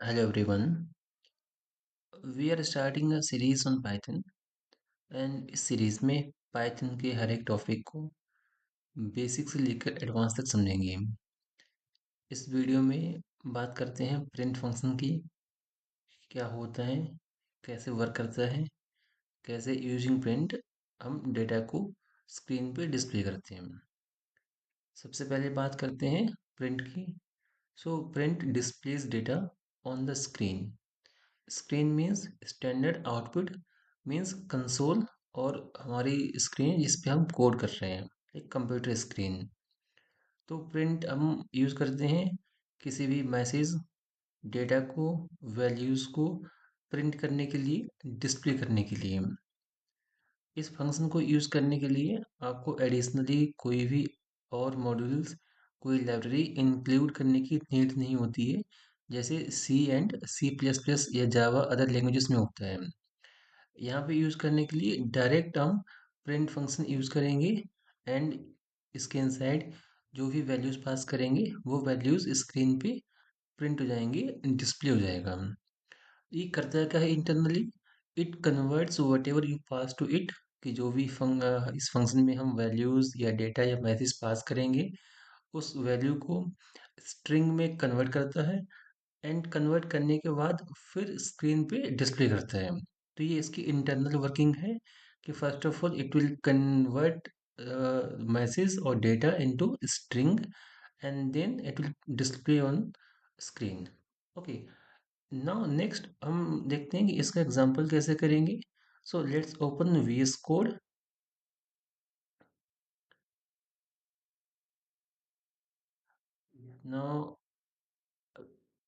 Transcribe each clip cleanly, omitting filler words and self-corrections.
Hello everyone. We are starting a series on Python and इस series में Python के हर एक टॉपिक को बेसिक से लेकर एडवांस तक समझेंगे। इस वीडियो में बात करते हैं प्रिंट फंक्शन की, क्या होता है, कैसे वर्क करता है, कैसे यूजिंग प्रिंट हम डेटा को स्क्रीन पे डिस्प्ले करते हैं। सबसे पहले बात करते हैं प्रिंट की। Print displace data on the screen. Screen means standard output, means console और हमारी स्क्रीन जिस पे हम कोड कर रहे हैं, एक कंप्यूटर स्क्रीन। तो प्रिंट हम यूज़ करते हैं किसी भी मैसेज, डेटा को, वैल्यूज़ को प्रिंट करने के लिए, डिस्प्ले करने के लिए। इस फंक्शन को यूज़ करने के लिए आपको एडिशनली कोई भी और मॉड्यूल्स, कोई लाइब्रेरी इंक्लूड करने की नीड नहीं होती है, जैसे सी एंड सी प्लस प्लस या जावा अदर लैंग्वेजेस में होता है। यहाँ पे यूज़ करने के लिए डायरेक्ट हम प्रिंट फंक्शन यूज़ करेंगे एंड इसके इनसाइड जो भी वैल्यूज़ पास करेंगे वो वैल्यूज़ स्क्रीन पे प्रिंट हो जाएंगे, डिस्प्ले हो जाएगा। ये करता है क्या है internally, it converts whatever you pass to it, कि जो भी इस फंक्शन में हम वैल्यूज़ या डेटा या मैसेज पास करेंगे उस वैल्यू को स्ट्रिंग में कन्वर्ट करता है एंड कन्वर्ट करने के बाद फिर स्क्रीन पे डिस्प्ले करता है। तो ये इसकी इंटरनल वर्किंग है कि first of all it will convert message और data into string and then it will display on screen. Okay, now next हम देखते हैं कि इसका एग्जांपल कैसे करेंगे। So let's open VS code. Now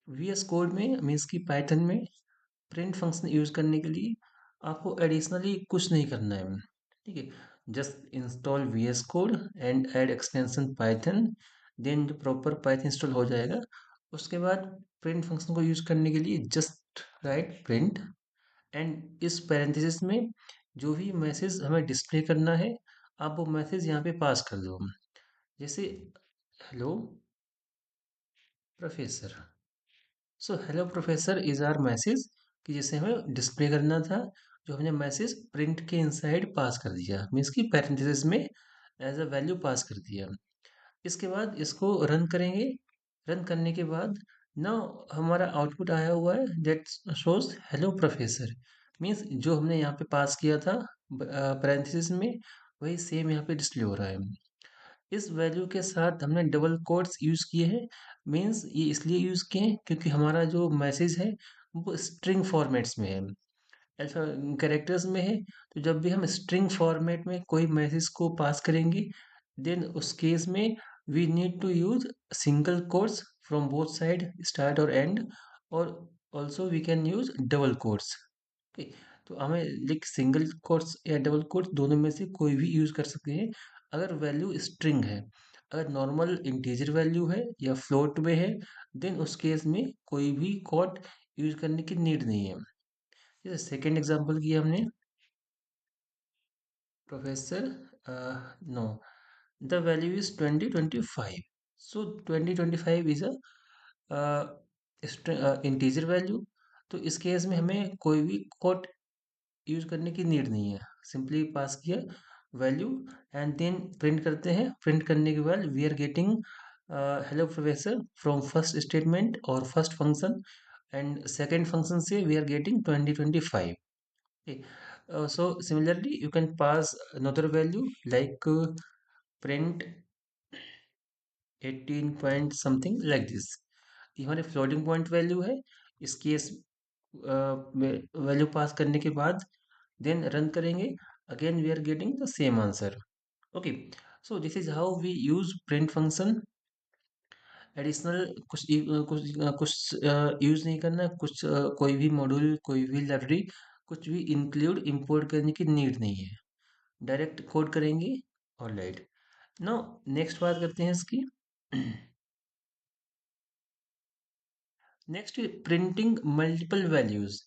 VS code में मीन्स की पाइथन में प्रिंट फंक्शन यूज करने के लिए आपको एडिशनली कुछ नहीं करना है। ठीक है, just install VS code and add extension Python, then जो प्रॉपर पाइथन इंस्टॉल हो जाएगा। उसके बाद प्रिंट फंक्शन को यूज करने के लिए जस्ट राइट प्रिंट एंड इस पैरेंथेसिस में जो भी मैसेज हमें डिस्प्ले करना है आप वो मैसेज यहाँ पे पास कर दो, जैसे hello professor. Hello professor is our message कि जिसे हमें डिस्प्ले करना था, जो हमने मैसेज प्रिंट के इनसाइड पास कर दिया, मीन्स की पैरेंथेसिस में एज अ वैल्यू पास कर दिया। इसके बाद इसको रन करेंगे। रन करने के बाद ना हमारा आउटपुट आया हुआ है that shows hello professor, means जो हमने यहाँ पे पास किया था पैरेंथेसिस में वही सेम यहाँ पे डिस्प्ले हो रहा है। इस वैल्यू के साथ हमने डबल कोट्स यूज़ किए हैं, मीन्स ये इसलिए यूज़ किए हैं क्योंकि हमारा जो मैसेज है वो स्ट्रिंग फॉर्मेट्स में है, अल्फा कैरेक्टर्स में है। तो जब भी हम स्ट्रिंग फॉर्मेट में कोई मैसेज को पास करेंगे देन उस केस में we need to use single quotes from both side, start और एंड, और also we can use double quotes. Okay, तो हमें लाइक सिंगल कोट्स या डबल कोट्स दोनों में से कोई भी यूज कर सकते हैं अगर वैल्यू स्ट्रिंग है। अगर नॉर्मल इंटीजर वैल्यू है या फ्लोट में है देन उस केस में कोई भी कोट यूज करने की नीड नहीं है। जैसे सेकेंड एग्जांपल किया हमने, professor know the value is 2025। 2025 is a integer value. तो इस केस में हमें कोई भी कोट यूज करने की नीड नहीं है, सिंपली पास किया वैल्यू एंड देन प्रिंट करते हैं। प्रिंट करने के बाद we are getting hello professor from first statement और first function and second function से we are getting 2025। Okay. So similarly, you can pass another value like print 18 point something like this। ये हमारे floating point value है। इस case में value pass करने के बाद देन रन करेंगे, again we are getting the same answer. Okay, so this is how we use print function. Additional कुछ यूज नहीं करना, कुछ कोई भी मॉड्यूल, कोई भी लाइब्रेरी, कुछ भी इंक्लूड इंपोर्ट करने की नीड नहीं है, डायरेक्ट कोड करेंगे। और राइट, नाउ नेक्स्ट बात करते हैं इसकी। Next, printing multiple values.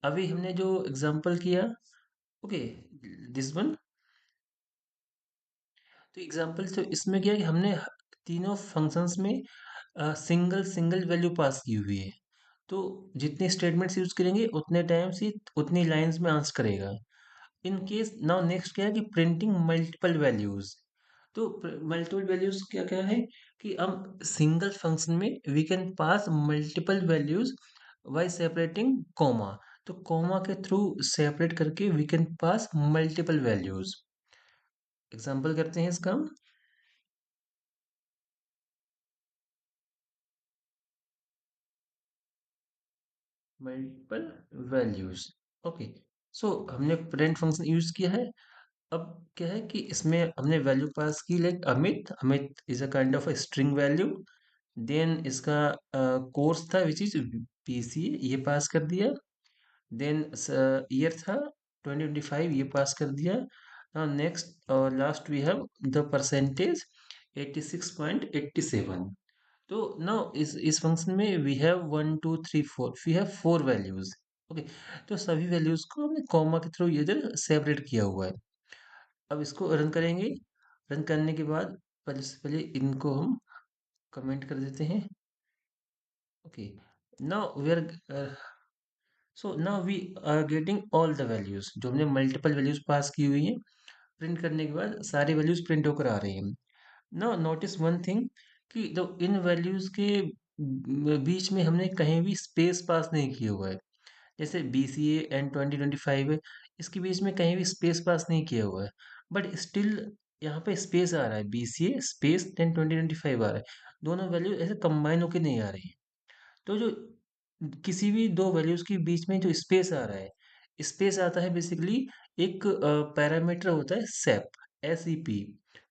अभी हमने जो एग्जांपल किया, ओके, दिस वन। तो एग्जांपल तो इसमें क्या है कि हमने तीनों फंक्शंस में सिंगल सिंगल वैल्यू पास की हुई है। तो जितने स्टेटमेंट्स यूज करेंगे उतने टाइम्स ही उतनी लाइंस में आंसर करेगा। इन केस नाउ नेक्स्ट क्या है कि प्रिंटिंग मल्टीपल वैल्यूज। तो मल्टीपल वैल्यूज क्या क्या है कि हम सिंगल फंक्शन में we can pass multiple values by separating comma. तो कॉमा के थ्रू सेपरेट करके we can pass multiple values. Example करते हैं इसका। Multiple values. ओके, सो हमने प्रिंट फंक्शन यूज किया है। अब क्या है कि इसमें हमने वैल्यू पास की like Amit. Amit is a kind of a string value. Then इसका कोर्स था विच इज पीसीए, ये पास कर दिया। देन ईयर था 2025, ये पास कर दिया। Now next last we have the percentage 86.87। तो नाउ इस फंक्शन में we have 1 2 3 4, we have 4 values. Okay, तो सभी वैल्यूज को हमने कॉमा के थ्रू ये इधर सेपरेट किया हुआ है। अब इसको रन करेंगे। रन करने के बाद पहले से पहले इनको हम कमेंट कर देते हैं। Okay, now we are so now we are getting all the values जो हमने मल्टीपल वैल्यूज पास की हुई हैं। प्रिंट करने के बाद सारी वैल्यूज प्रिंट होकर आ रही हैं। नाउ नोटिस वन थिंग कि जो इन वैल्यूज के बीच में हमने कहीं भी स्पेस पास नहीं किया हुआ है। जैसे बी सी ए एंड 2025 है, इसके बीच में कहीं भी स्पेस पास नहीं किया हुआ है, बट स्टिल यहाँ पे स्पेस आ रहा है, बी सी ए स्पेस देन 2025 आ रहा है। दोनों वैल्यू ऐसे कंबाइन होके नहीं आ रही है। तो जो किसी भी दो वैल्यूज के बीच में जो स्पेस आ रहा है, स्पेस आता है बेसिकली एक पैरामीटर होता है सेप, एस ई पी,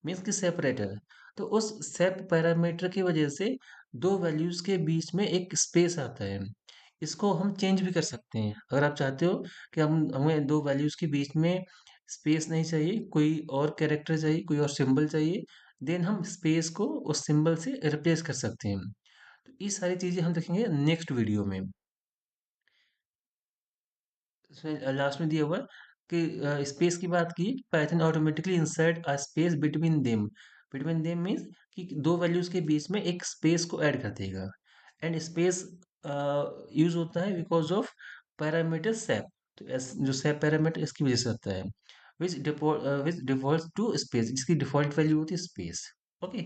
मीन्स की सेपरेटर। तो उस सेप पैरामीटर की वजह से दो वैल्यूज के बीच में एक स्पेस आता है। इसको हम चेंज भी कर सकते हैं अगर आप चाहते हो कि हम हमें दो वैल्यूज के बीच में स्पेस नहीं चाहिए, कोई और कैरेक्टर चाहिए, कोई और सिंबल चाहिए, देन हम स्पेस को उस सिंबल से रिप्लेस कर सकते हैं। तो ये सारी चीजें हम देखेंगे नेक्स्ट वीडियो में। इसमें लास्ट में दिया हुआ है कि स्पेस की बात की, Python automatically insert a space between them. Between them means कि दो वैल्यूज के बीच में एक स्पेस को ऐड कर देगा। एंड स्पेस यूज होता है बिकॉज ऑफ पैरामीटर सेप। तो जो सेप पैरामीटर इसकी वजह से आता है, विच डिफॉल्ट टू स्पेस, जिसकी डिफॉल्ट वैल्यू होती है space. Okay,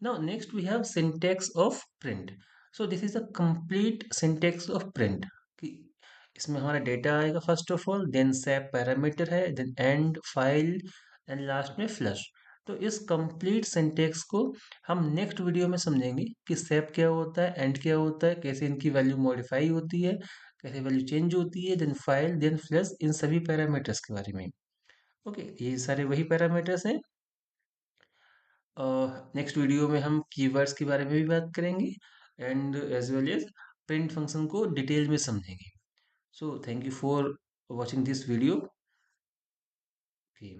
now next we have syntax of print. So this is the complete syntax of print. इसमें हमारा डेटा आएगा first of all, then sep parameter है, then end file, and last में flush. तो इस complete syntax को हम next video में समझेंगे कि सेप क्या होता है, एंड क्या होता है, कैसे इनकी वैल्यू मॉडिफाई होती है, कैसे वैल्यू चेंज होती है, देन फाइल, देन फ्लश, इन सभी पैरामीटर्स के बारे में। ओके, ये सारे वही पैरामीटर्स हैं। नेक्स्ट वीडियो में हम कीवर्ड्स के बारे में भी बात करेंगे and as well as print function को डिटेल में समझेंगे। So thank you for watching this video. Okay.